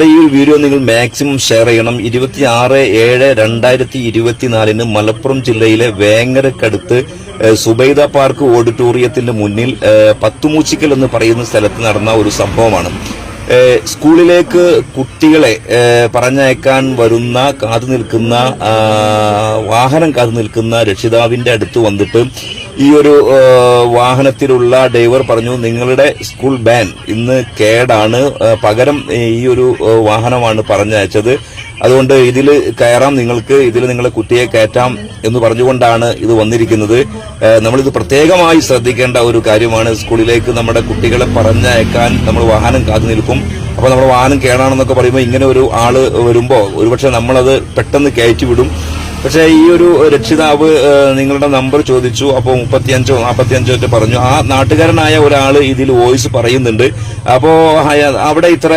വരെ ഈ ഒരു വീഡിയോ നിങ്ങൾ മാക്സിമം ഷെയർ ചെയ്യണം. 26/7/2024 മലപ്പുറം ജില്ലയിലെ വേങ്ങരക്കടുത്ത് സുബൈദ പാർക്ക് ഓഡിറ്റോറിയത്തിന്റെ മുന്നിൽ പത്തുമൂച്ചിക്കൽ എന്ന് പറയുന്ന സ്ഥലത്ത് നടന്ന ഒരു സംഭവമാണ്. സ്കൂളിലേക്ക് കുട്ടികളെ പറഞ്ഞയക്കാൻ വരുന്ന വാഹനം കാത്തു നിൽക്കുന്ന രക്ഷിതാവിന്റെ അടുത്ത് വന്നിട്ട് ഈ ഒരു വാഹനത്തിലുള്ള ഡ്രൈവർ പറഞ്ഞു, നിങ്ങളുടെ സ്കൂൾ വാൻ ഇന്ന് കേടാണ്, പകരം ഈ ഒരു വാഹനമാണ് പറഞ്ഞയച്ചത്, അതുകൊണ്ട് ഇതിൽ കയറാം, നിങ്ങൾക്ക് ഇതിൽ നിങ്ങളെ കുട്ടിയെ കയറ്റാം എന്ന് പറഞ്ഞുകൊണ്ടാണ് ഇത് വന്നിരിക്കുന്നത്. നമ്മളിത് പ്രത്യേകമായി ശ്രദ്ധിക്കേണ്ട ഒരു കാര്യമാണ്. സ്കൂളിലേക്ക് നമ്മുടെ കുട്ടികളെ പറഞ്ഞയക്കാൻ നമ്മൾ വാഹനം കാത്തു നിൽക്കും. അപ്പൊ നമ്മുടെ വാഹനം കേടാണെന്നൊക്കെ പറയുമ്പോൾ ഇങ്ങനെ ഒരു ആള് വരുമ്പോ ഒരുപക്ഷെ നമ്മളത് പെട്ടെന്ന് കയറ്റിവിടും. പക്ഷെ ഈ ഒരു രക്ഷിതാവ് നിങ്ങളുടെ നമ്പർ ചോദിച്ചു. അപ്പോൾ 35-45 ഒക്കെ പറഞ്ഞു. ആ നാട്ടുകാരനായ ഒരാള് ഇതിൽ വോയിസ് പറയുന്നുണ്ട്. അപ്പോ അവിടെ ഇത്ര